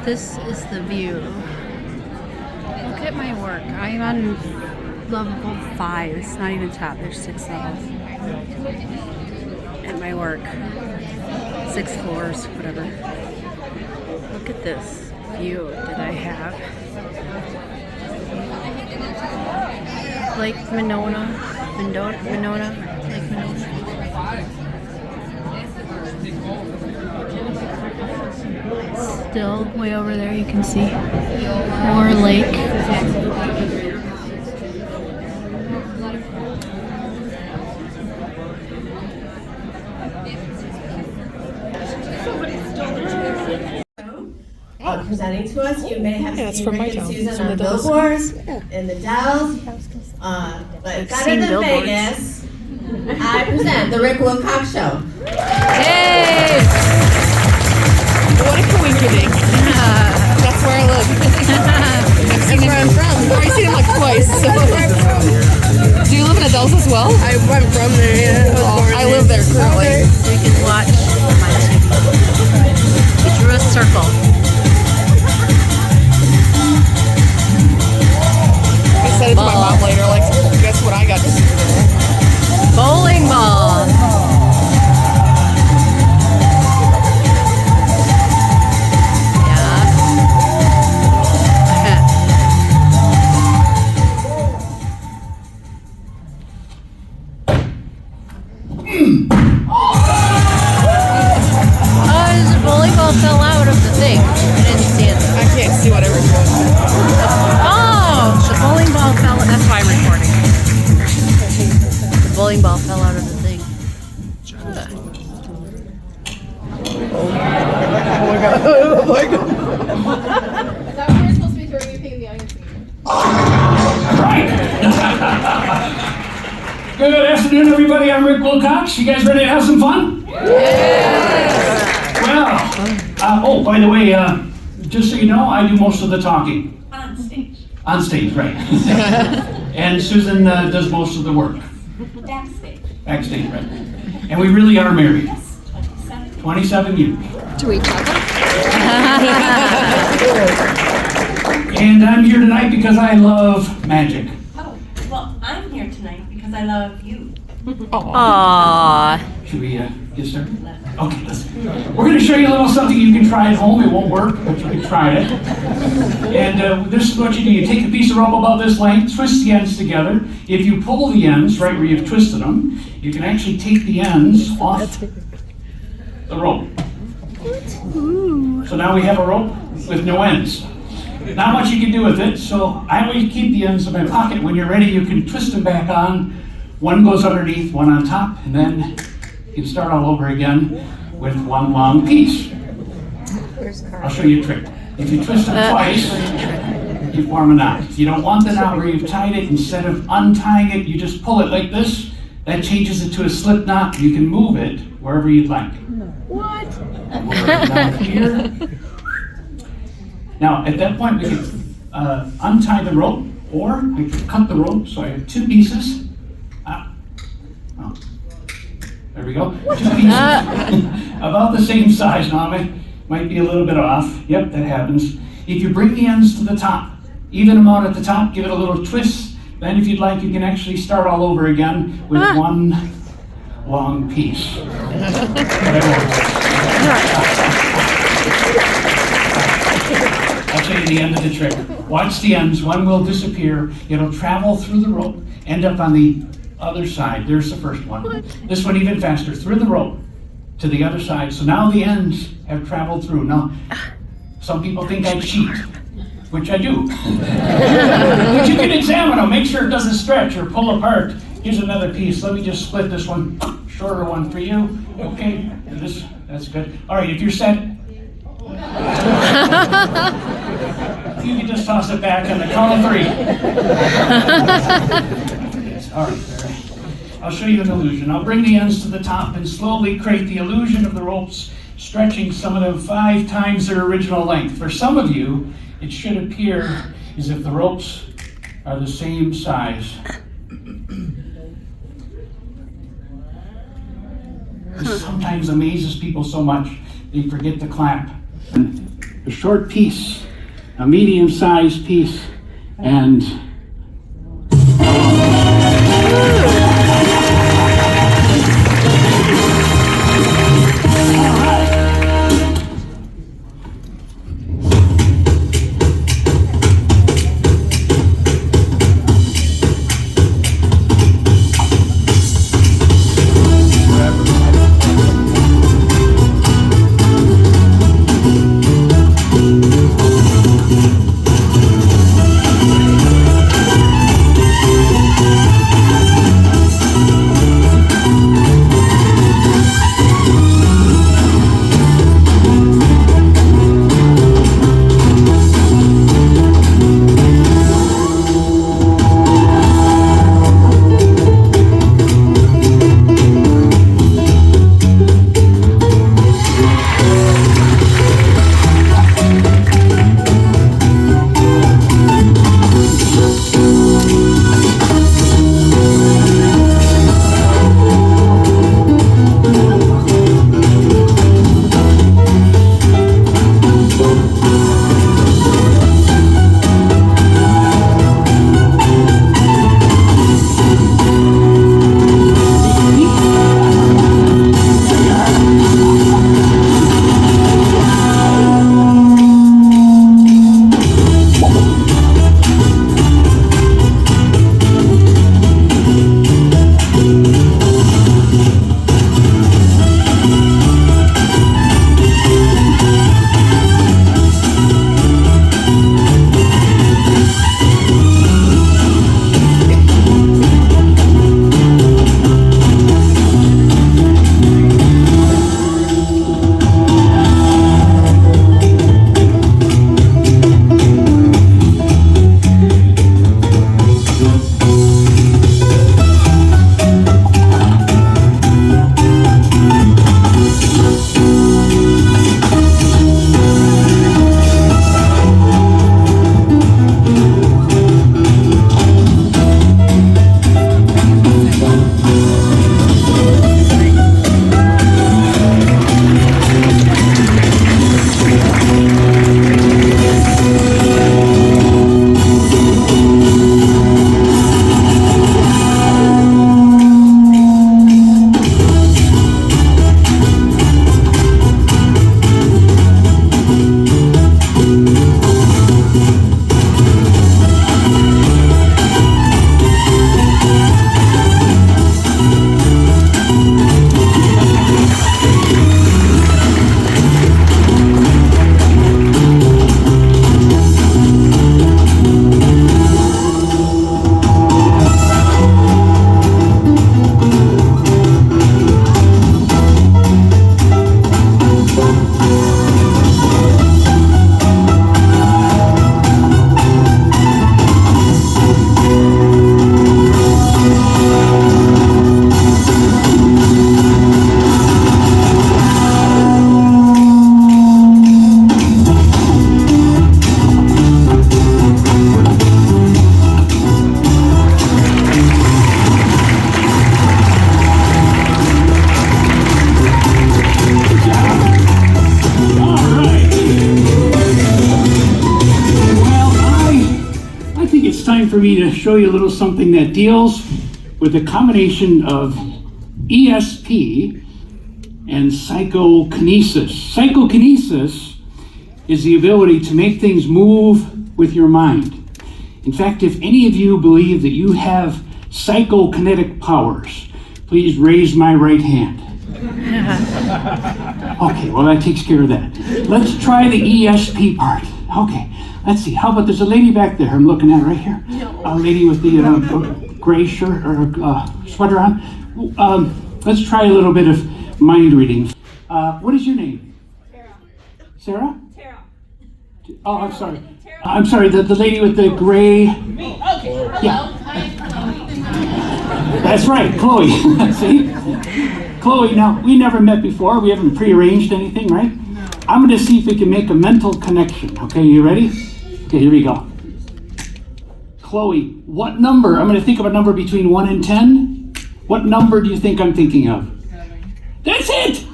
This is the view. Look at my work. I'm on level 5. It's not even top. There's 6 levels. At my work. 6 floors, whatever. Look at this view that I have. Lake Monona. Lake Monona. Still way over there, you can see more lake. Presenting to us, you may have seen Rick and Susan on billboards in the Dells, but better than Vegas, I present the Rick Wilcox Show. Hey! What a coincidence. That's where I live. That's where I'm from. I've already seen him like twice. So. Do you live in the Dells as well? I'm from there, yeah. I live there currently. So you can watch my TV. We drew a circle. I said it to my mom later, like, guess what I got to see today? Bowling ball. The bowling ball fell out of the thing. I didn't see it. I can't see whatever's going on. Oh, the bowling ball fell. That's why I'm recording. The bowling ball fell out of the thing. Oh my god. Oh my god. Is that what we're supposed to be throwing anything in the audience? Right. Good afternoon, everybody. I'm Rick Wilcox. You guys ready to have some fun? Well, oh, by the way, just so you know, I do most of the talking. On stage. On stage, right. And Susan does most of the work. Backstage. Backstage, right. And we really are married. Yes, 27. 27 years. To each other? And I'm here tonight because I love magic. Oh, well, I'm here tonight because I love you. Aww. Should we get started? Okay, listen. We're going to show you a little something you can try at home. It won't work, but you can try it. And this is what you do. You take a piece of rope about this length, twist the ends together. If you pull the ends right where you've twisted them, you can actually take the ends off the rope. So now we have a rope with no ends. Not much you can do with it, so I always keep the ends in my pocket. When you're ready, you can twist them back on. One goes underneath, one on top, and then you can start all over again with one long piece. I'll show you a trick. If you twist them twice, you form a knot. If you don't want the knot where you've tied it, instead of untying it, you just pull it like this. That changes it to a slip knot. You can move it wherever you'd like. What? Down here. Now, at that point, we can untie the rope, or we can cut the rope. So I have 2 pieces. Oh, there we go. 2 pieces. About the same size. Now, I might be a little bit off. Yep, that happens. If you bring the ends to the top, even them out at the top, give it a little twist. Then, if you'd like, you can actually start all over again with one long piece. I'll show you the end of the trick. Watch the ends. One will disappear. It'll travel through the rope, end up on the other side. There's the first one. This one even faster, through the rope to the other side. So now the ends have traveled through. Now, some people think I cheat, which I do. But you can examine them. Make sure it doesn't stretch or pull apart. Here's another piece. Let me just split this one. Shorter one for you. Okay, and this, that's good. All right, if you're set, you can just toss it back on the count of 3. All right, I'll show you an illusion. I'll bring the ends to the top and slowly create the illusion of the ropes stretching some of them 5 times their original length. For some of you, it should appear as if the ropes are the same size. This sometimes amazes people so much they forget to clap. a short piece, a medium-sized piece, and time for me to show you a little something that deals with a combination of ESP and psychokinesis. Psychokinesis is the ability to make things move with your mind. In fact, if any of you believe that you have psychokinetic powers, please raise my right hand. Okay, well that takes care of that. Let's try the ESP part. Okay, let's see. How about there's a lady back there I'm looking at right here. A lady with the gray shirt or sweater on. Let's try a little bit of mind reading. What is your name? Sarah? Sarah? Oh, I'm sorry. I'm sorry, the lady with the gray... Me? Okay. Yeah. That's right, Chloe. See? Chloe, now, we never met before. We haven't prearranged anything, right? No. I'm going to see if we can make a mental connection. Okay, you ready? Okay, here we go. Chloe, what number? I'm going to think of a number between 1 and 10. What number do you think I'm thinking of? 7. That's it!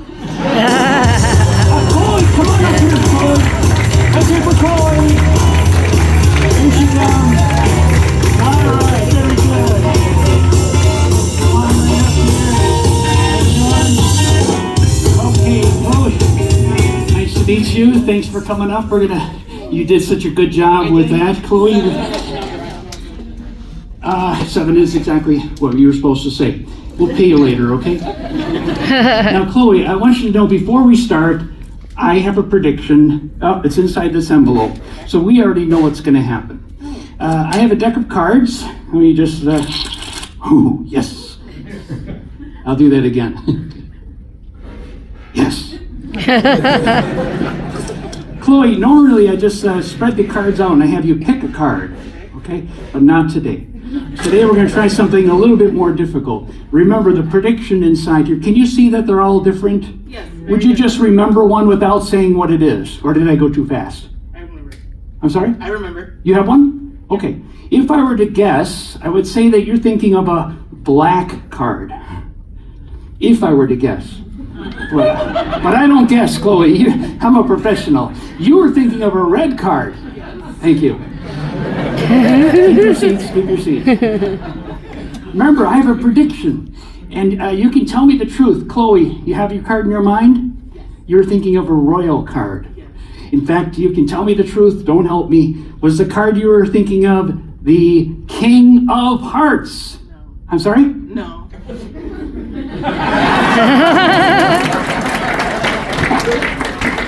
Chloe, come on up here, Chloe. it for Chloe. Here she comes. All right, very good. Come on, right up here. Okay, Chloe. Nice to meet you. Thanks for coming up. You did such a good job with that, Chloe. 7 is exactly what you were supposed to say. We'll pay you later, okay? Now, Chloe, I want you to know before we start, I have a prediction. Oh, it's inside this envelope. So we already know what's going to happen. I have a deck of cards. Let me just, ooh, yes. I'll do that again. Yes. Chloe, normally I just spread the cards out and I have you pick a card, okay? But not today. Today we're going to try something a little bit more difficult. Remember the prediction inside here. Can you see that they're all different? Yes. Would you just remember one without saying what it is? Or did I go too fast? I remember. I'm sorry? I remember. You have one? Okay. If I were to guess, I would say that you're thinking of a black card. If I were to guess. But I don't guess, Chloe. I'm a professional. You were thinking of a red card. Thank you. Keep your seats, keep your seats. Remember, I have a prediction. And you can tell me the truth. Chloe, you have your card in your mind? You're thinking of a royal card. In fact, you can tell me the truth. Don't help me. Was the card you were thinking of the King of Hearts? No. I'm sorry? No.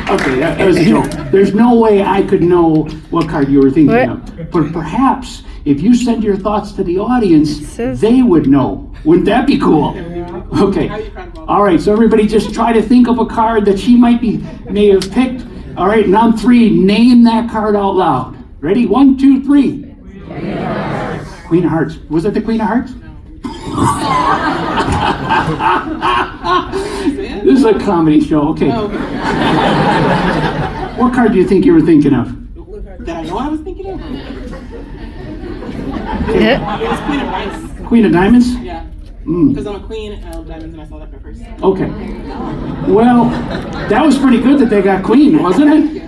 Okay, that was a joke. There's no way I could know what card you were thinking of. But perhaps if you send your thoughts to the audience, they would know. Wouldn't that be cool? Okay. All right, so everybody just try to think of a card that she may have picked. All right, and on 3, name that card out loud. Ready? 1, 2, 3. Queen of Hearts. Was it the Queen of Hearts? This is a comedy show. Okay. What card do you think you were thinking of? Did I know I was thinking of? Okay. It was Queen of Diamonds. Queen of Diamonds? Yeah. Mm. Because I'm a queen and I love diamonds and I saw that first. Okay. Well, that was pretty good that they got Queen, wasn't it?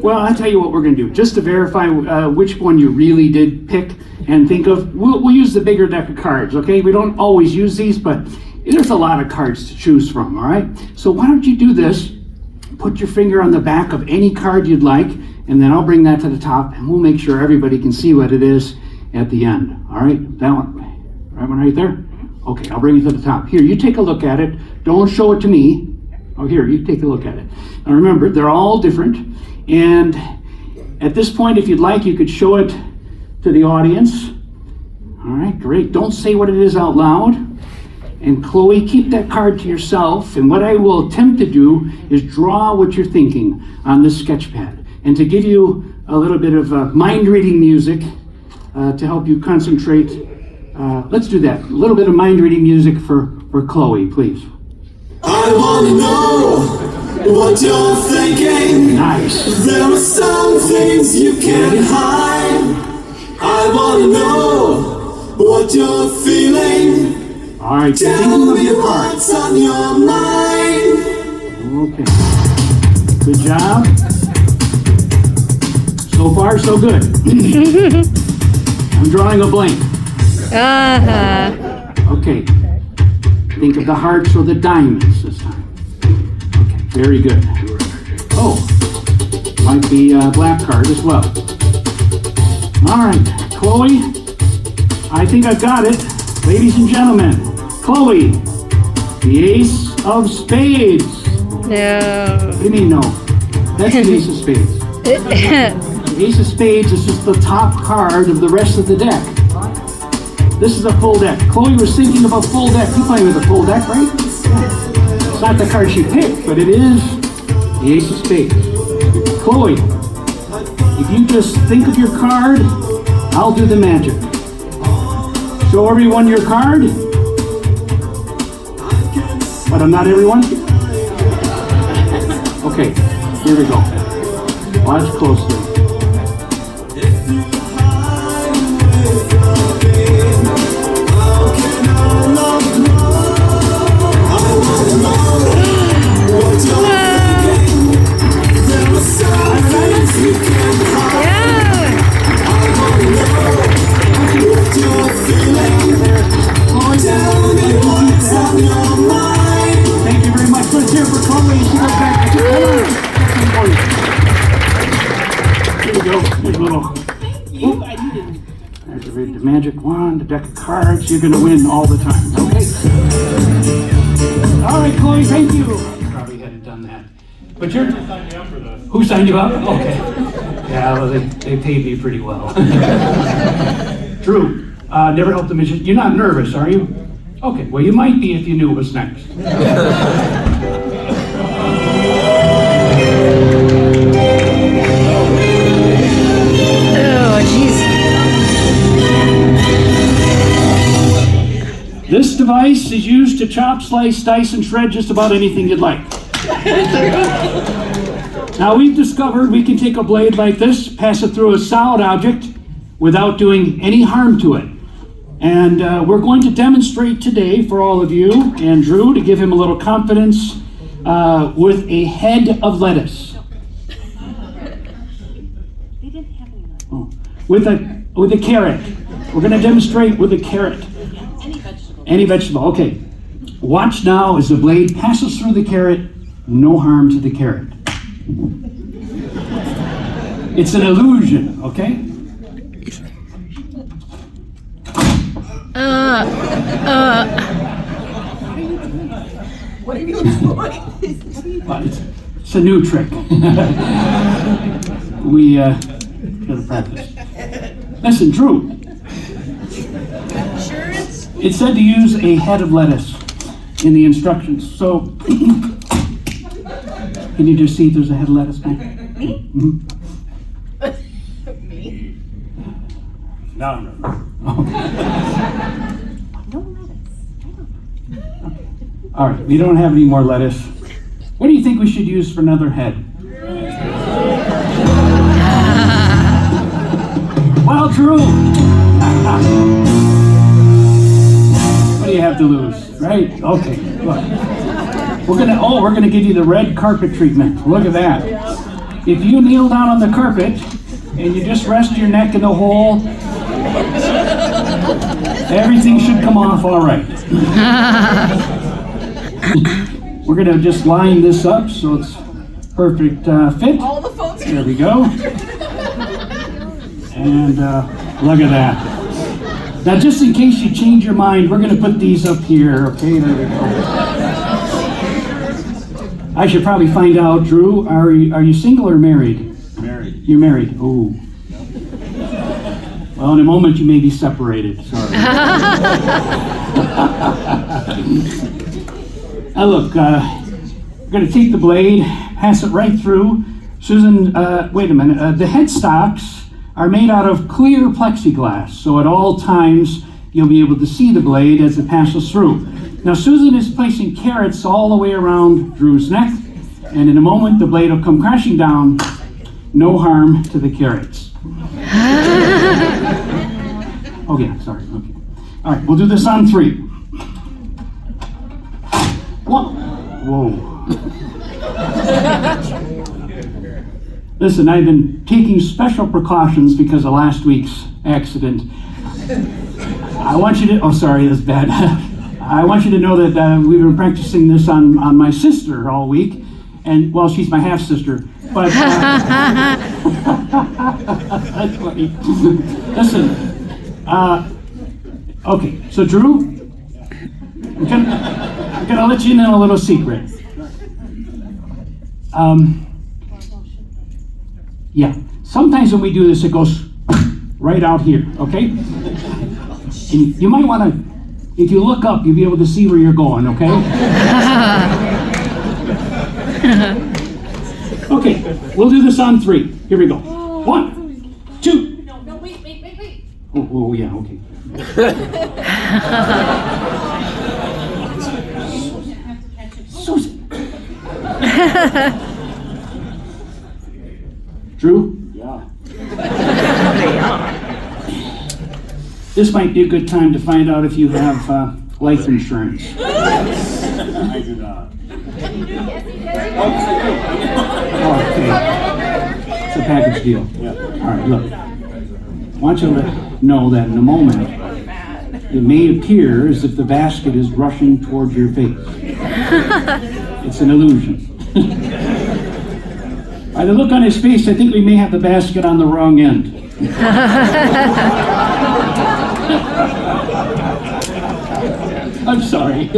Well, I'll tell you what we're going to do. Just to verify which one you really did pick and think of, we'll use the bigger deck of cards, okay? We don't always use these, but there's a lot of cards to choose from, all right? So why don't you do this? Put your finger on the back of any card you'd like, and then I'll bring that to the top, and we'll make sure everybody can see what it is at the end, all right? That one, right one right there? Okay, I'll bring it to the top. Here, you take a look at it. Don't show it to me. Oh, here, you take a look at it. Now remember, they're all different, and at this point, if you'd like, you could show it to the audience. All right, great. Don't say what it is out loud. And Chloe, keep that card to yourself. And what I will attempt to do is draw what you're thinking on this sketch pad. And to give you a little bit of mind-reading music to help you concentrate, let's do that. A little bit of mind-reading music for Chloe, please. I wanna know what you're thinking. Nice. There are some things you can't hide. I wanna know what you're feeling. All right, Tell thinking of me your card. what's on your mind. Okay. Good job. So far, so good. I'm drawing a blank. Okay. Think of the hearts or the diamonds this time. Okay, very good. Oh, like the black card as well. All right, Chloe, I think I've got it. Ladies and gentlemen, Chloe, the Ace of Spades. No. What do you mean no? That's the Ace of Spades. The Ace of Spades is just the top card of the rest of the deck. This is a full deck. Chloe was thinking of a full deck. You playing with a full deck, right? It's not the card she picked, but it is the Ace of Spades. Chloe, if you just think of your card, I'll do the magic. Show everyone your card. But I'm not everyone? Okay, here we go. Watch closely. You go. Here's a little. There's the magic wand, the deck of cards. You're gonna win all the time, okay? All right, Chloe, thank you. Probably hadn't done that. But you're... Who signed you up? Okay. Yeah, well, they paid me pretty well. Drew, never helped the mission. You're not nervous, are you? Okay, well, you might be if you knew what was next. Oh, jeez. This device is used to chop, slice, dice, and shred just about anything you'd like. Now, we've discovered we can take a blade like this, pass it through a solid object without doing any harm to it. And we're going to demonstrate today for all of you and Drew to give him a little confidence with a head of lettuce. Oh, with a carrot. We're going to demonstrate with a carrot. Any vegetable, okay. Watch now as the blade passes through the carrot, no harm to the carrot. It's an illusion, okay? What are you doing? It's a new trick. We gotta practice. Listen, Drew. It said to use a head of lettuce in the instructions. So, can you just see if there's a head of lettuce back? Me? Mm-hmm. Me? No. All right, we don't have any more lettuce. What do you think we should use for another head? Well, Drew. What do you have to lose, right? Okay, look. We're gonna give you the red carpet treatment. Look at that. If you kneel down on the carpet and you just rest your neck in the hole, everything should come off all right. We're gonna just line this up so it's perfect fit. All the phones. There we go. And look at that. Now, just in case you change your mind, we're gonna put these up here. Okay, there we go. I should probably find out, Drew, are you single or married? Married. You're married. Oh. Well, in a moment you may be separated. Sorry. Now look, we're going to take the blade, pass it right through. Susan, wait a minute. The headstocks are made out of clear plexiglass, so at all times you'll be able to see the blade as it passes through. Now Susan is placing carrots all the way around Drew's neck, and in a moment the blade will come crashing down. No harm to the carrots. Oh yeah, sorry, okay. All right, we'll do this on 3. 1. Whoa. Listen, I've been taking special precautions because of last week's accident. I want you to, oh sorry, that's bad. I want you to know that we've been practicing this on my sister all week. And, well, she's my half-sister, but, that's funny. Listen, okay, so Drew, I'm gonna let you in on a little secret. Yeah, sometimes when we do this, it goes right out here, okay? And you might wanna, if you look up, you'll be able to see where you're going, okay? Okay, we'll do this on 3. Here we go. 1, 2. No, wait. Oh, yeah, okay. Susan. Drew? Yeah. This might be a good time to find out if you have life insurance. I do not. Okay. It's a package deal. Yeah. All right, look. I want you to know that in a moment, it may appear as if the basket is rushing toward your face. It's an illusion. By the look on his face, I think we may have the basket on the wrong end. I'm sorry.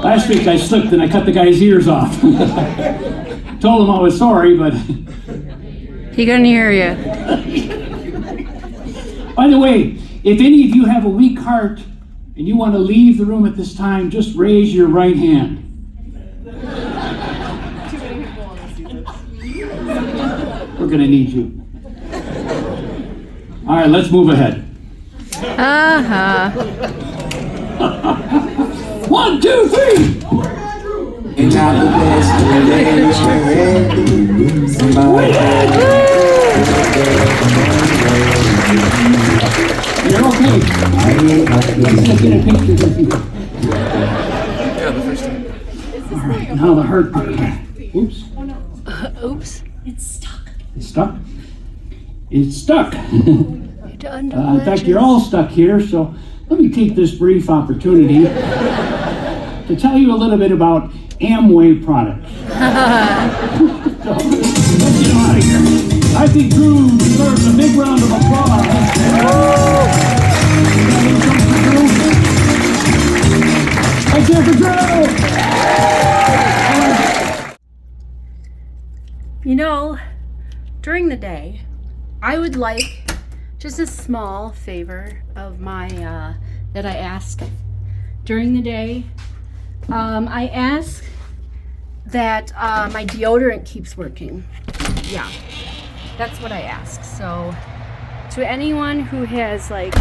Last week I slipped and I cut the guy's ears off. Told him I was sorry, but... He couldn't hear you. By the way, if any of you have a weak heart and you want to leave the room at this time, just raise your right hand. We're going to need you. All right, let's move ahead. 1, 2, 3. Ain't not the best You're okay. Let's get a picture with you. All right, now the hurt part. Oops. Oops. It's stuck? It's stuck. In fact, you're all stuck here, so let me take this brief opportunity to tell you a little bit about Amway products. So, let's get out of here. I think Drew deserves a big round of applause. Let's hear for Drew! You know, during the day, I would like just a small favor of my, that I ask during the day. I ask that my deodorant keeps working. Yeah, that's what I ask. So to anyone who has like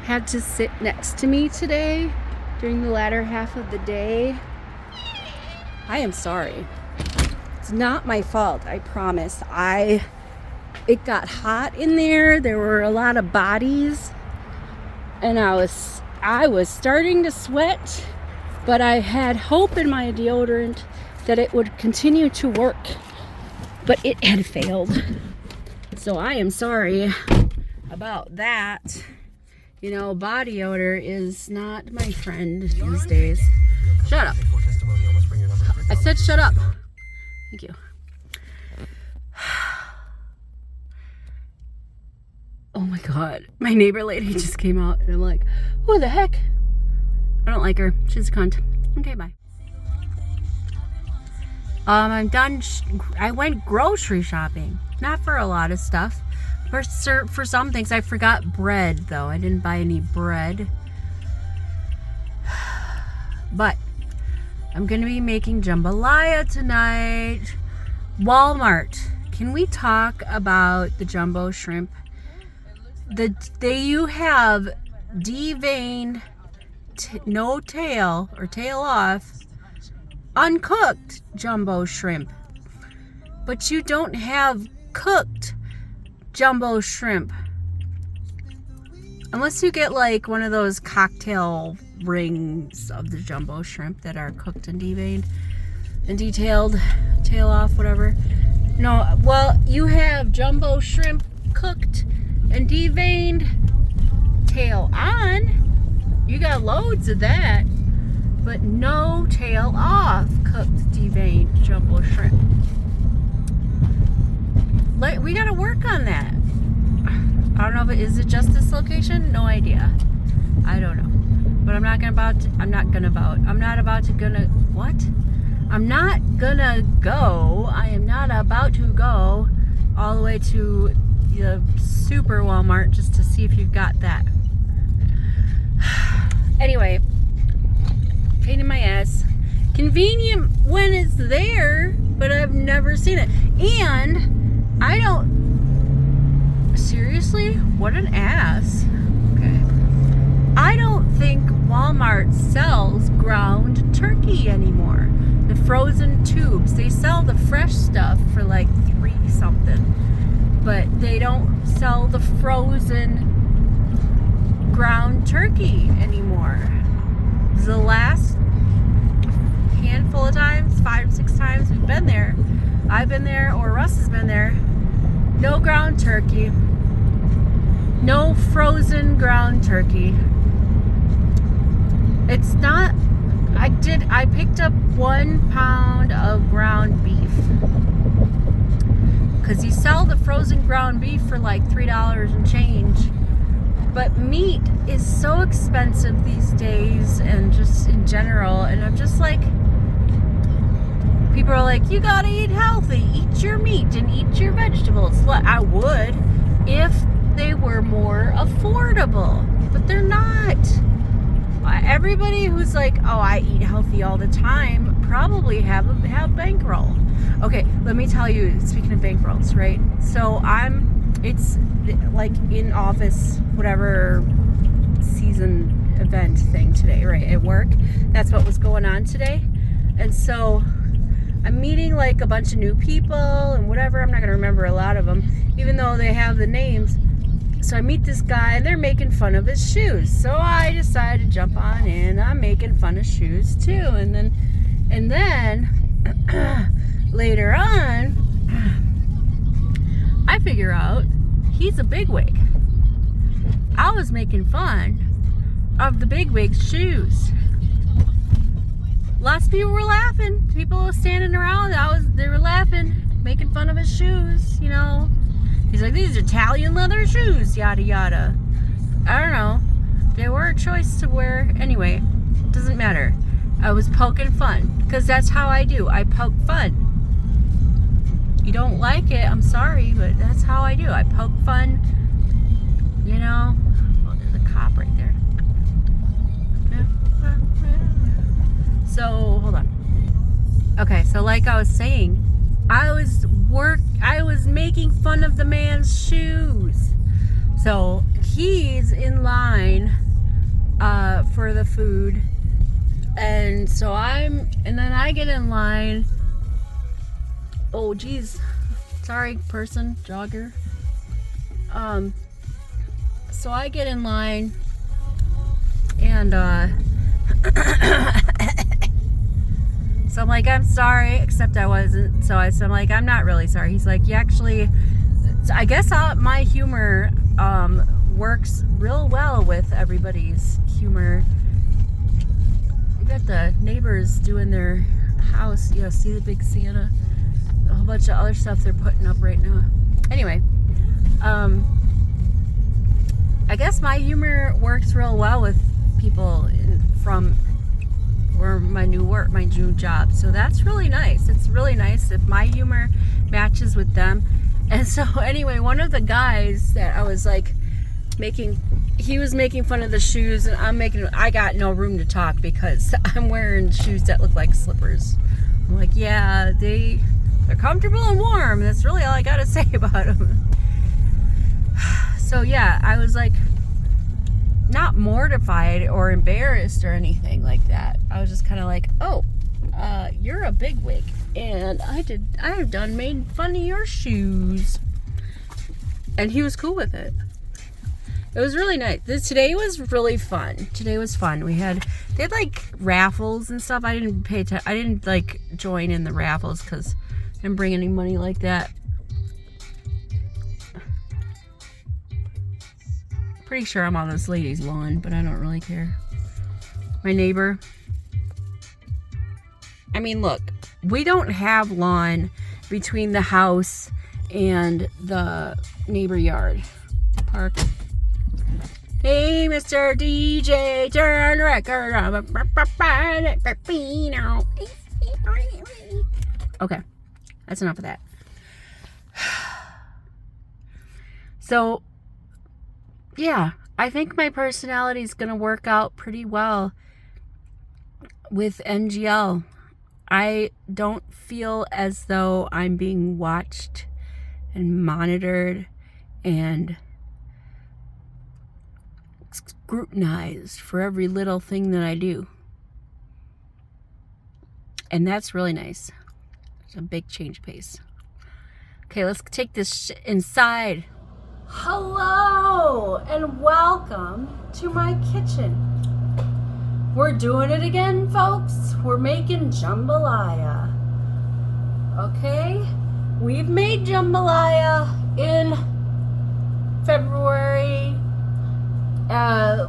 had to sit next to me today during the latter half of the day, I am sorry. It's not my fault, I promise. It got hot in there. There were a lot of bodies, and I was starting to sweat, but I had hope in my deodorant that it would continue to work, but it had failed. So I am sorry about that. You know, body odor is not my friend these days. Shut up. I said shut up. Thank you. Oh my god, my neighbor lady just came out and I'm like, who the heck? I don't like her. She's a cunt. Okay, bye. I'm done. I went grocery shopping. Not for a lot of stuff. For some things. I forgot bread though. I didn't buy any bread. But I'm gonna be making jambalaya tonight. Walmart. Can we talk about the jumbo shrimp? You have deveined, no tail or tail off, uncooked jumbo shrimp, but you don't have cooked jumbo shrimp, unless you get like one of those cocktail rings of the jumbo shrimp that are cooked and deveined and detailed, tail off, whatever. No, well, you have jumbo shrimp cooked and deveined, tail on. You got loads of that, but no tail off cooked deveined jumbo shrimp. We gotta work on that. I don't know if is it just this location? No idea. I don't know. But I'm not about to go all the way to the super Walmart just to see if you've got that. Anyway, pain in my ass. Convenient when it's there, but I've never seen it. And I don't... Seriously? What an ass. Okay. I don't think Walmart sells ground turkey anymore. The frozen tubes. They sell the fresh stuff for like $3 something. But they don't sell the frozen ground turkey anymore. The last handful of times, 5 or 6 times we've been there, I've been there or Russ has been there, no ground turkey, no frozen ground turkey. It's not, I picked up 1 pound of ground beef because you sell the frozen ground beef for like $3 and change. But meat is so expensive these days, and just in general. And I'm just like, people are like, you gotta eat healthy, eat your meat and eat your vegetables. I would if they were more affordable, but they're not. Everybody who's like, oh, I eat healthy all the time, probably have bankroll. Okay, let me tell you, speaking of bankrolls, right? So it's like in office, whatever season event thing today, right, at work. That's what was going on today. And so I'm meeting like a bunch of new people and whatever. I'm not going to remember a lot of them, even though they have the names. So I meet this guy and they're making fun of his shoes. So I decided to jump on in. I'm making fun of shoes too. And then later on, I figure out he's a bigwig. I was making fun of the bigwig's shoes. Lots of people were laughing. People were standing around. They were laughing, making fun of his shoes, you know. He's like, these are Italian leather shoes, yada yada. I don't know. They were a choice to wear. Anyway, doesn't matter. I was poking fun, because that's how I do. I poke fun. You don't like it, I'm sorry, but that's how I do. I poke fun, you know. Oh, there's a cop right there. So, hold on. Okay, so like I was saying, I was making fun of the man's shoes. So he's in line for the food, and so then I get in line. Oh geez, sorry person, jogger. So I get in line, and so I'm like, I'm sorry, except I wasn't. So I'm like, I'm not really sorry. He's like, you actually, I guess my humor works real well with everybody's humor. We got the neighbors doing their house. You know, see the big Santa? A whole bunch of other stuff they're putting up right now. Anyway, I guess my humor works real well with people from or my new job. So that's really nice. It's really nice if my humor matches with them. And so anyway, one of the guys that I was like he was making fun of the shoes, and I got no room to talk because I'm wearing shoes that look like slippers. I'm like, yeah, they're comfortable and warm. That's really all I gotta say about them. So yeah, I was like, not mortified or embarrassed or anything like that. I was just kind of like, oh, you're a bigwig, and I've made fun of your shoes. And he was cool with it. It was really nice. Today was really fun. Today was fun. They had like raffles and stuff. I didn't like join in the raffles because I didn't bring any money like that. Pretty sure I'm on this lady's lawn, but I don't really care. My neighbor. I mean, look, we don't have lawn between the house and the neighbor yard. Park. Hey, Mr. DJ, turn the record on. Okay, that's enough of that. So, yeah, I think my personality is going to work out pretty well with NGL. I don't feel as though I'm being watched and monitored and scrutinized for every little thing that I do. And that's really nice. It's a big change of pace. Okay, let's take this inside. Hello and welcome to my kitchen. We're doing it again, folks. We're making jambalaya. Okay? We've made jambalaya in February.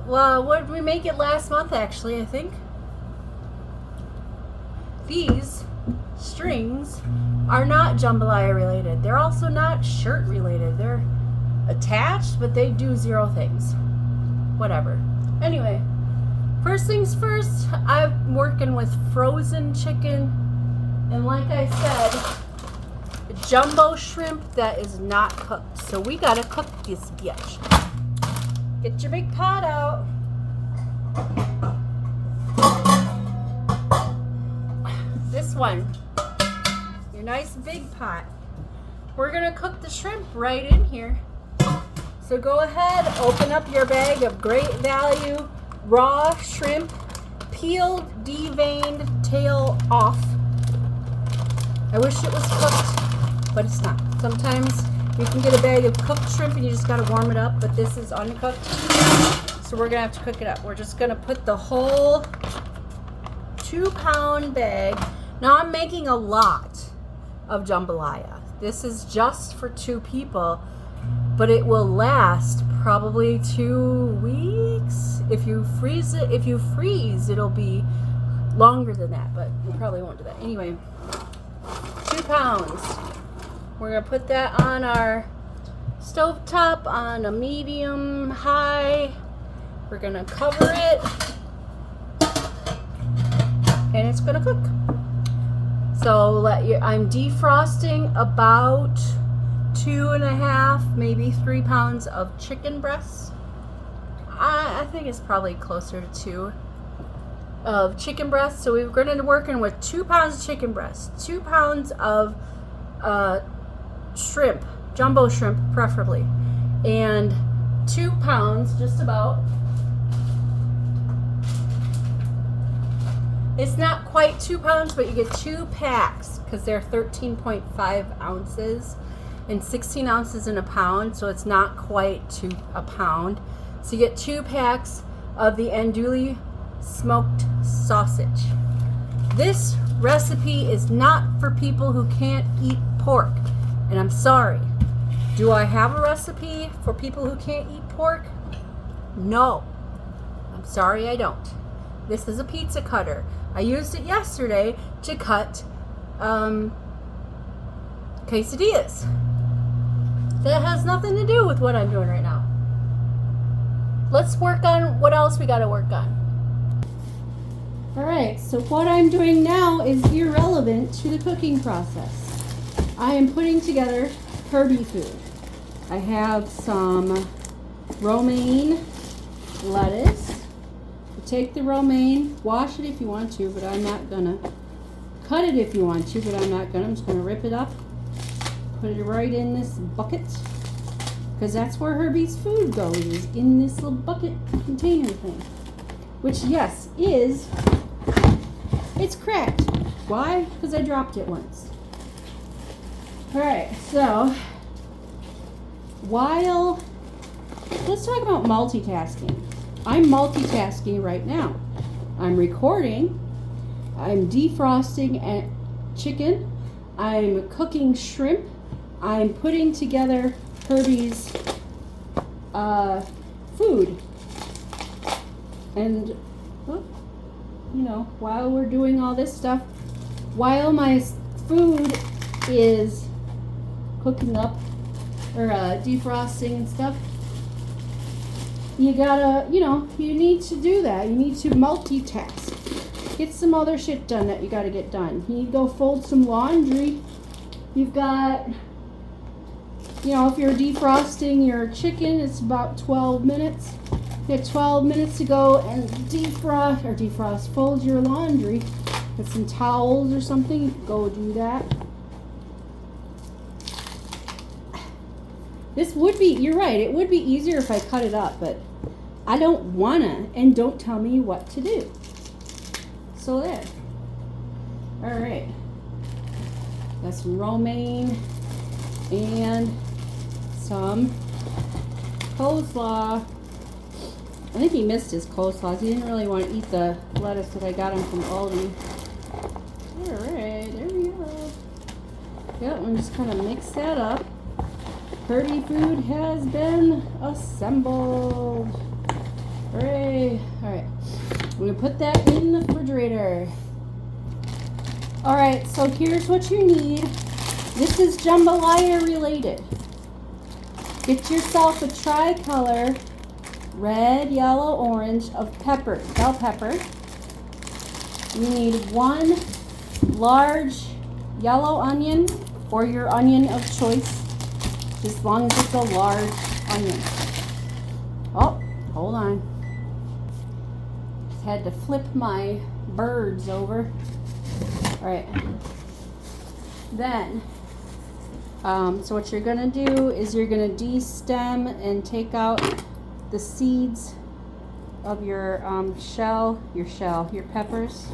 Well, what did we make it last month, actually, I think? These strings are not jambalaya related. They're also not shirt related. They're attached, but they do 0 things. Whatever. Anyway, first things first, I'm working with frozen chicken. And like I said, jumbo shrimp that is not cooked. So we gotta cook this bitch. Get your big pot out. This one. Your nice big pot. We're gonna cook the shrimp right in here. So go ahead, open up your bag of great value raw shrimp, peeled, deveined, tail off. I wish it was cooked, but it's not. Sometimes you can get a bag of cooked shrimp and you just gotta warm it up, but this is uncooked. So we're gonna have to cook it up. We're just gonna put the whole 2-pound bag. Now I'm making a lot of jambalaya. This is just for 2 people, but it will last probably 2 weeks. If you freeze, it'll be longer than that, but we probably won't do that. Anyway, 2 pounds. We're gonna put that on our stovetop on a medium high. We're gonna cover it, and it's gonna cook. So I'm defrosting about 2.5, maybe 3 pounds of chicken breasts. I think it's probably closer to 2 of chicken breasts. So we're going to be working with 2 pounds of chicken breasts, 2 pounds of shrimp, jumbo shrimp preferably, and 2 pounds, just about. It's not quite 2 pounds, but you get 2 packs because they're 13.5 ounces and 16 ounces in a pound, so it's not quite to a pound. So you get 2 packs of the andouille smoked sausage. This recipe is not for people who can't eat pork, and I'm sorry. Do I have a recipe for people who can't eat pork? No. I'm sorry, I don't. This is a pizza cutter. I used it yesterday to cut quesadillas. That has nothing to do with what I'm doing right now. Let's work on what else we got to work on. Alright, so what I'm doing now is irrelevant to the cooking process. I am putting together Herbie food. I have some romaine lettuce. Take the romaine, wash it if you want to, but I'm not gonna. Cut it if you want to, but I'm not gonna. I'm just gonna rip it up, put it right in this bucket, because that's where Herbie's food goes, is in this little bucket container thing. Which, yes, it's cracked. Why? Because I dropped it once. Alright, so, let's talk about multitasking. I'm multitasking right now. I'm recording, I'm defrosting chicken, I'm cooking shrimp, I'm putting together Herbie's food. And, while we're doing all this stuff, while my food is cooking up, or defrosting and stuff, you gotta, you need to do that. You need to multitask. Get some other shit done that you gotta get done. You need to go fold some laundry. You've got, if you're defrosting your chicken, it's about 12 minutes. You have 12 minutes to go and fold your laundry. Get some towels or something, you can go do that. This would be, you're right, it would be easier if I cut it up, but I don't wanna, and don't tell me what to do. So there. Alright. Got some romaine and some coleslaw. I think he missed his coleslaw. He didn't really want to eat the lettuce that I got him from Aldi. Alright, there we go. Yep, I'm just kind of mix that up. Herbie food has been assembled. Hooray. Alright. I'm going to put that in the refrigerator. Alright, so here's what you need This is jambalaya related. Get yourself a tricolor, red, yellow, orange of pepper, bell pepper. You need 1 large yellow onion or your onion of choice, as long as it's a large onion. Oh, hold on. Just had to flip my birds over. All right. Then, so what you're gonna do is you're gonna de-stem and take out the seeds of your your peppers.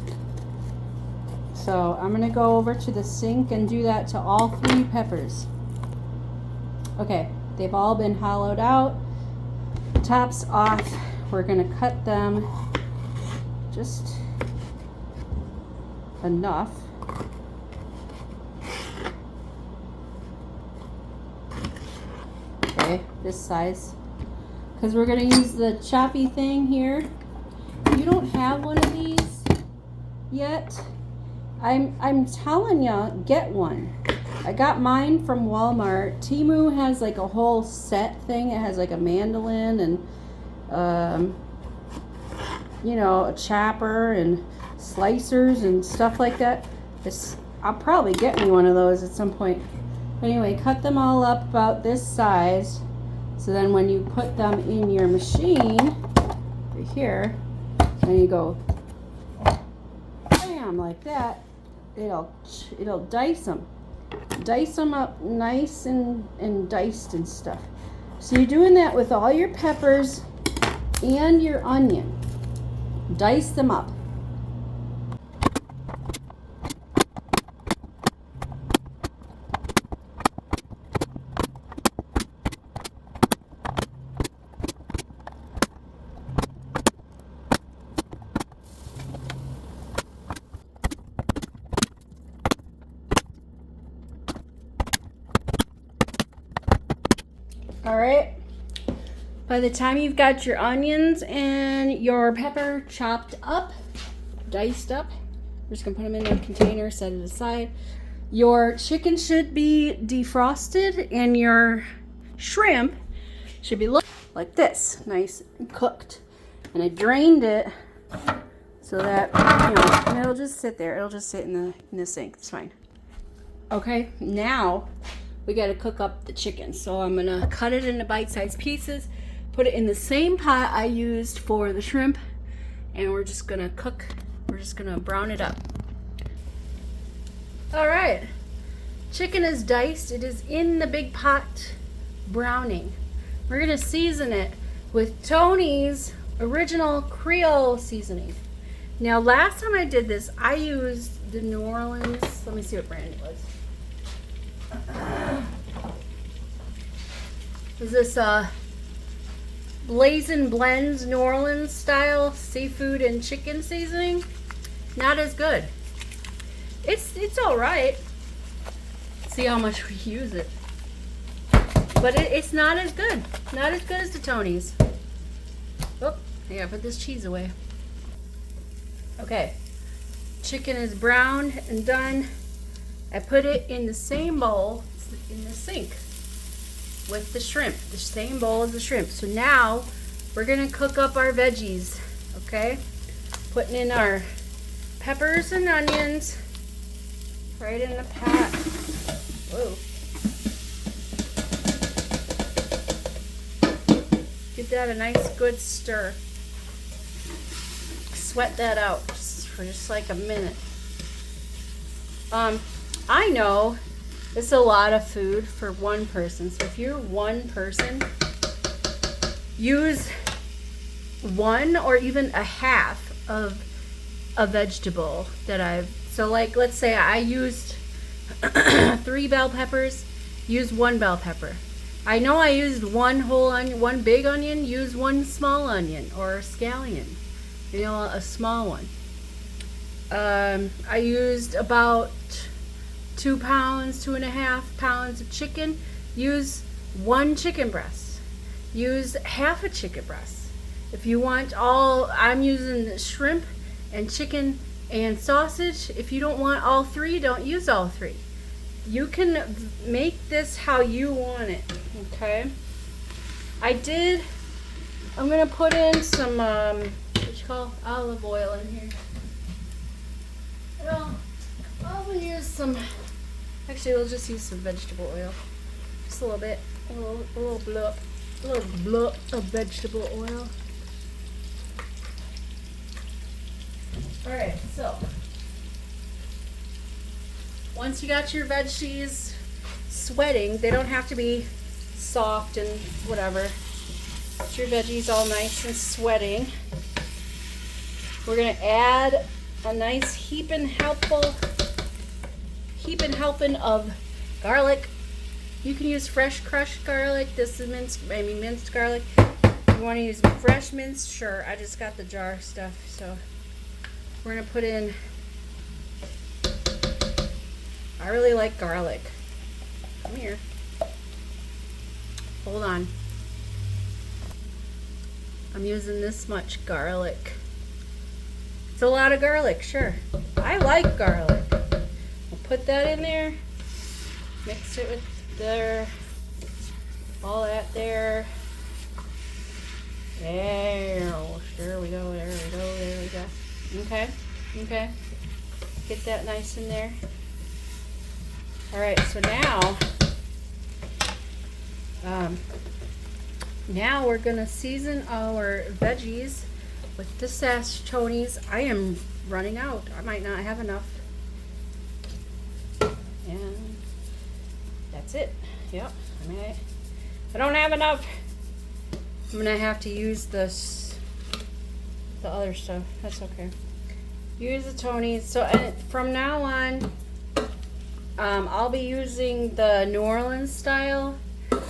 So I'm gonna go over to the sink and do that to all 3 peppers. Okay, they've all been hollowed out, tops off. We're gonna cut them just enough. Okay, this size. Because we're gonna use the choppy thing here. If you don't have one of these yet, I'm telling ya, get one. I got mine from Walmart. Temu has like a whole set thing. It has like a mandolin and you know, a chopper and slicers and stuff like that. I'll probably get me one of those at some point. Anyway, cut them all up about this size. So then when you put them in your machine, right here, and you go bam, like that, it'll dice them. Dice them up nice and diced and stuff. So you're doing that with all your peppers and your onion. Dice them up. All right. By the time you've got your onions and your pepper chopped up, diced up, we're just gonna put them in a container, set it aside. Your chicken should be defrosted and your shrimp should be look like this, nice and cooked. And I drained it so that, you know, and it'll just sit there. It'll just sit in the sink. It's fine. Okay, now we got to cook up the chicken. So I'm gonna cut it into bite-sized pieces, put it in the same pot I used for the shrimp, and we're just gonna brown it up. All right, chicken is diced. It is in the big pot browning. We're gonna season it with Tony's original Creole seasoning. Now, last time I did this, I used the New Orleans, let me see what brand it was. Is this Blazing Blends New Orleans style seafood and chicken seasoning? Not as good. It's all right. See how much we use it, but it's not as good. Not as good as the Tony's. Oh, I gotta put this cheese away. Okay, chicken is browned and done. I put it in the same bowl in the sink with the shrimp, the same bowl as the shrimp. So now we're gonna cook up our veggies, okay? Putting in our peppers and onions right in the pot. Whoa. Give that a nice good stir. Sweat that out for just like a minute. I know it's a lot of food for one person. So if you're one person, use 1 or even a half of a vegetable that so like let's say I used 3 bell peppers, use 1 bell pepper. I know I used 1 whole onion, 1 big onion, use 1 small onion or scallion, you know, a small one. I used about 2 pounds, 2.5 pounds of chicken. Use 1 chicken breast. Use half a chicken breast. If you want I'm using shrimp and chicken and sausage. If you don't want all 3, don't use all 3. you can make this how you want it, okay? I'm gonna put in some, what you call olive oil in here. Well, I'll use some, actually we'll just use some vegetable oil. Just a little bit, a little blip of vegetable oil. Alright, so once you got your veggies sweating, they don't have to be soft and whatever. Get your veggies all nice and sweating. We're gonna add a nice heaping helping of garlic. You can use fresh crushed garlic. This is minced garlic. If you want to use fresh minced, sure. I just got the jar stuff, so we're gonna put in. I really like garlic. Come here. Hold on. I'm using this much garlic. It's a lot of garlic, sure. I like garlic. We'll put that in there. Mix it with all that there. There we go. Okay. Get that nice in there. All right, so now we're gonna season our veggies with the sash chonies. I am running out. I might not have enough. And that's it. Yep. I don't have enough. I'm gonna have to use the other stuff. That's okay. Use the Tony's. So from now on, I'll be using the New Orleans style,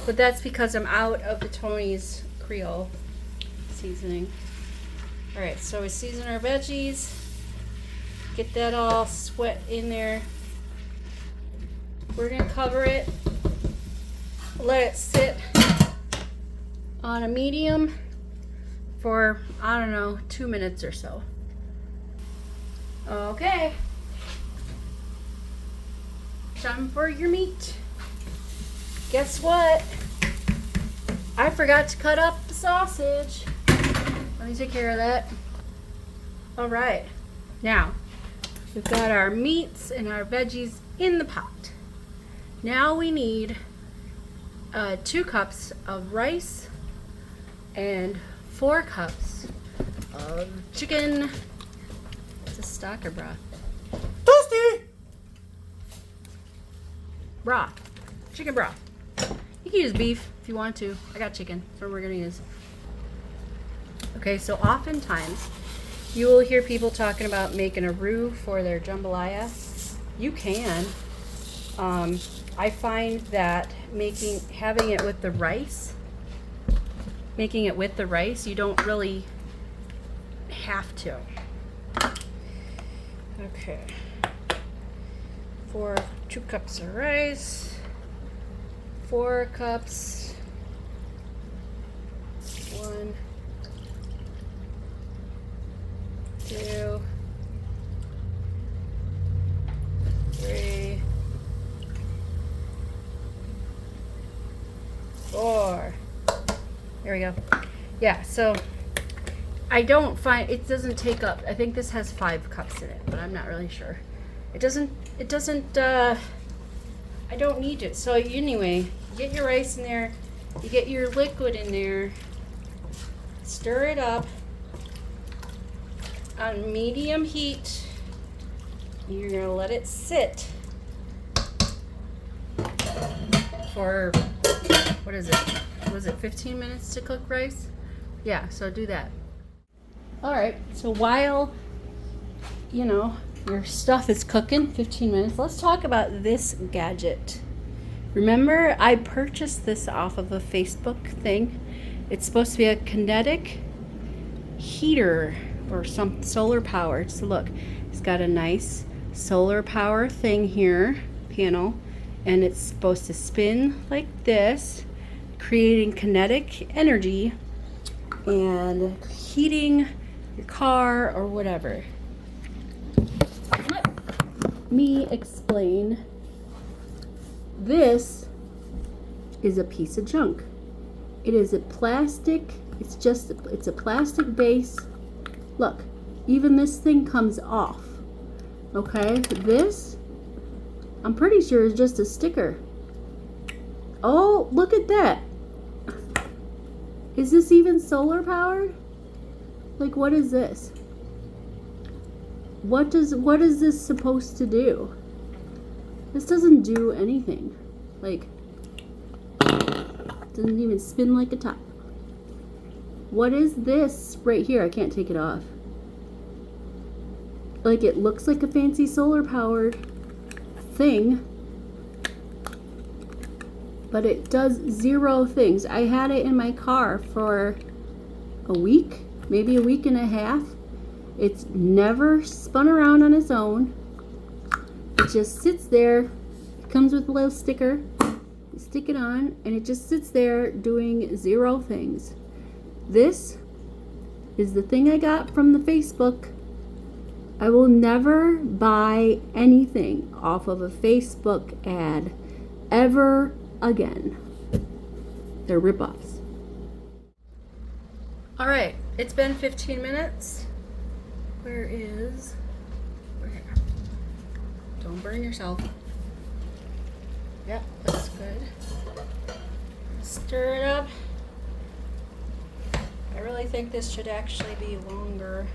but that's because I'm out of the Tony's Creole seasoning. All right, so we season our veggies. Get that all sweat in there. We're gonna cover it. Let it sit on a medium for, I don't know, 2 minutes or so. Okay. Time for your meat. Guess what? I forgot to cut up the sausage. Let me take care of that. All right. Now, we've got our meats and our veggies in the pot. Now we need 2 cups of rice and 4 cups of chicken. It's a stock or broth? Toasty! Broth. Chicken broth. You can use beef if you want to. I got chicken. That's what we're going to use. Okay, so oftentimes you will hear people talking about making a roux for their jambalaya. You can. I find that having it with the rice, you don't really have to. Okay. 2 cups of rice, 4 cups, 1, 2, 3, 4. There we go. Yeah, so I don't find, it doesn't take up, I think this has 5 cups in it, but I'm not really sure. It doesn't, I don't need it. So anyway, you get your rice in there, you get your liquid in there, stir it up on medium heat. You're gonna let it sit for, what is it? Was it 15 minutes to cook rice? Yeah, so do that. All right, so while, your stuff is cooking, 15 minutes, let's talk about this gadget. Remember, I purchased this off of a Facebook thing. It's supposed to be a kinetic heater or some solar power. So look, it's got a nice solar power thing here, panel, and it's supposed to spin like this, creating kinetic energy and heating your car or whatever. Let me explain This is a piece of junk. It is a plastic, it's a plastic base. Look, even this thing comes off. Okay, this, I'm pretty sure is just a sticker. Oh, look at that. Is this even solar powered? Like, what is this? What is this supposed to do? This doesn't do anything. Like, doesn't even spin like a top. What is this right here? I can't take it off. Like, it looks like a fancy solar powered thing, but it does zero things. I had it in my car for a week, maybe a week and a half. It's never spun around on its own. It just sits there. It comes with a little sticker. You stick it on, and it just sits there doing zero things. This is the thing I got from the Facebook. I will never buy anything off of a Facebook ad ever again. They're ripoffs. All right, it's been 15 minutes. We're here. Don't burn yourself. Yep, that's good. Stir it up. I really think this should actually be longer.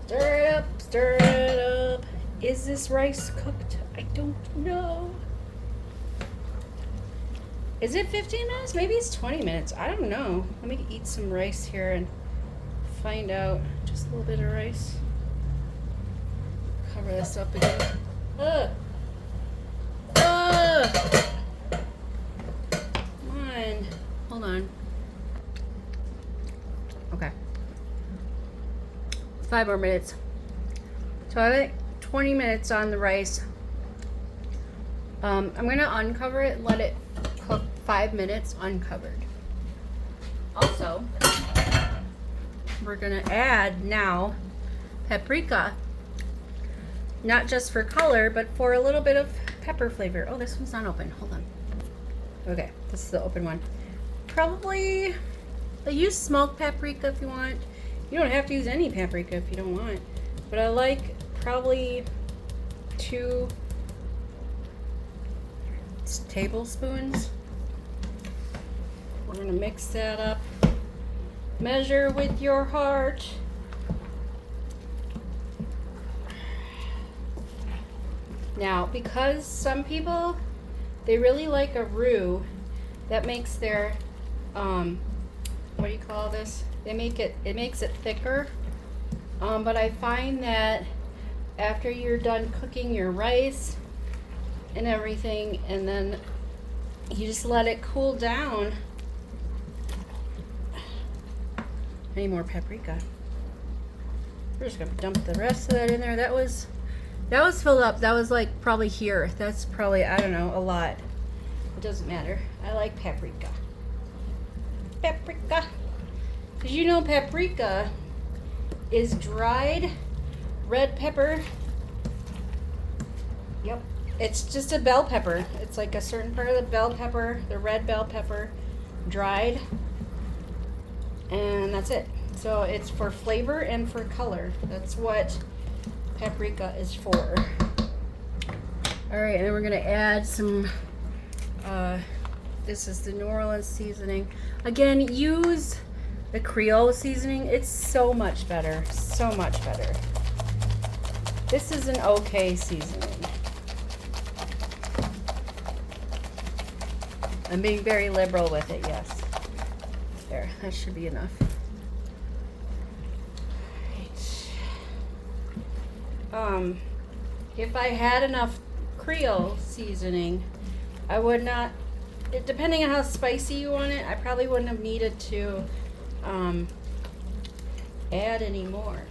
Stir it up, stir it up. Is this rice cooked? I don't know. Is it 15 minutes? Maybe it's 20 minutes. I don't know. Let me eat some rice here and find out. Just a little bit of rice. Cover this up again. Come on. Hold on. Okay. 5 more minutes. So I think 20 minutes on the rice. I'm gonna uncover it and let it cook 5 minutes uncovered. Also, we're gonna add now paprika, not just for color, but for a little bit of pepper flavor. Oh, this one's not open. Hold on. Okay, this is the open one. Probably, use smoked paprika if you want. You don't have to use any paprika if you don't want. But I like probably 2 tablespoons. We're gonna mix that up. Measure with your heart. Now, because some people, they really like a roux that makes their, what do you call this? It makes it thicker. But I find that after you're done cooking your rice and everything, and then you just let it cool down. I need more paprika. We're just gonna dump the rest of that in there. That was filled up. That was like probably here. That's probably, I don't know, a lot. It doesn't matter. I like paprika. Paprika. Because you know paprika is dried red pepper. Yep. It's just a bell pepper. It's like a certain part of the bell pepper, the red bell pepper, dried. And that's it. So it's for flavor and for color. That's what paprika is for. All right, and then we're gonna add some, this is the New Orleans seasoning. Again, use the Creole seasoning. It's so much better, so much better. This is an okay seasoning. I'm being very liberal with it, yes. There, that should be enough. Right. If I had enough Creole seasoning, I would not, depending on how spicy you want it, I probably wouldn't have needed to add any more.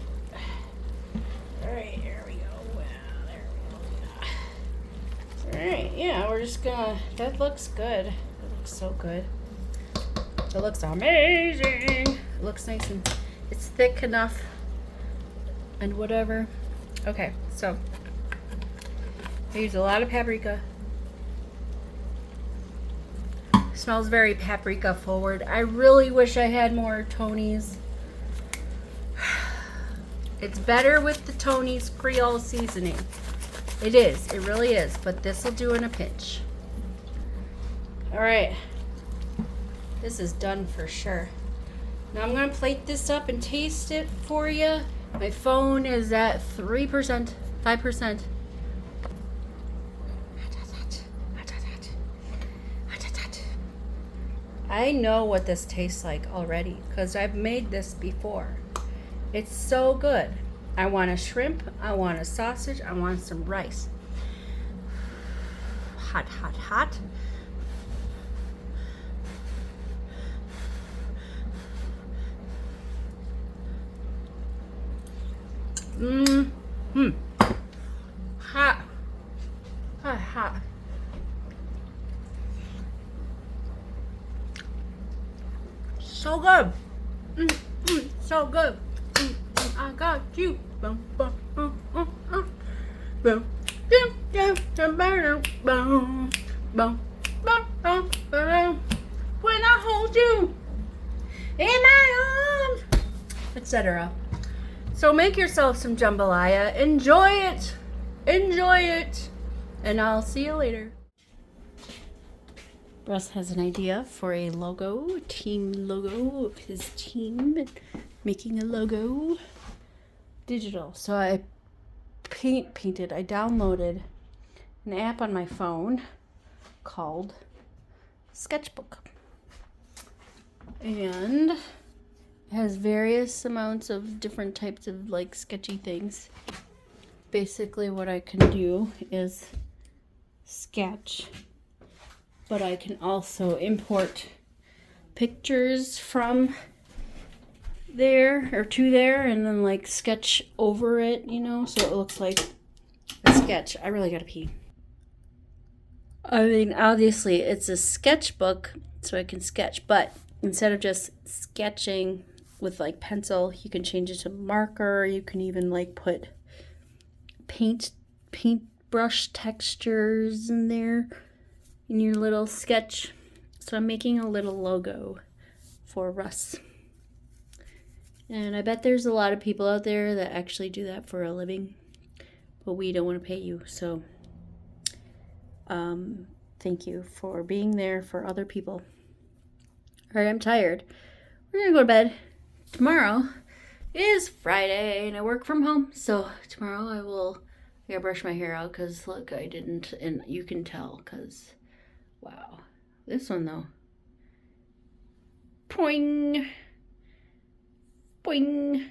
All right, here we go. Wow, there we go. All right, yeah, we're just gonna, that looks good. It looks so good. It looks amazing. It looks nice and it's thick enough and whatever. Okay, so I use a lot of paprika. Smells very paprika forward. I really wish I had more Tony's. It's better with the Tony's Creole seasoning. It is. It really is. But this will do in a pinch. All right. This is done for sure. Now I'm going to plate this up and taste it for you. My phone is at 3%, 5%. I know what this tastes like already because I've made this before. It's so good. I want a shrimp, I want a sausage, I want some rice. Hot, hot, hot. Hot. Hot, hot. So good. So good. I got you. Boom, boom, boom, boom, boom. Boom, boom, boom, boom, boom, boom, boom, boom. When I hold you in my arms, etc. So make yourself some jambalaya. Enjoy it. Enjoy it. And I'll see you later. Russ has an idea for a logo, team logo of his team, making a logo digital. So I painted, I downloaded an app on my phone called Sketchbook. And it has various amounts of different types of like sketchy things. Basically what I can do is sketch, but I can also import pictures from there or to there and then like sketch over it, you know, so it looks like a sketch. I really gotta pee. I mean, obviously it's a sketchbook, so I can sketch, but instead of just sketching with like pencil, you can change it to marker. You can even like put paintbrush textures in there in your little sketch. So I'm making a little logo for Russ. And I bet there's a lot of people out there that actually do that for a living, but we don't want to pay you. So thank you for being there for other people. All right, I'm tired. We're going to go to bed. Tomorrow is Friday and I work from home. So tomorrow I gotta brush my hair out because look, I didn't, and you can tell because, wow. This one though. Poing. Boing.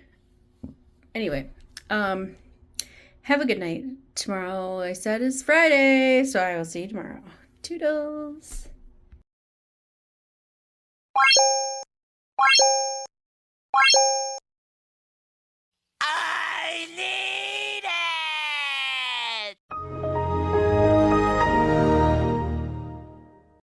Anyway, have a good night. Tomorrow, I said, is Friday, so I will see you tomorrow. Toodles. I need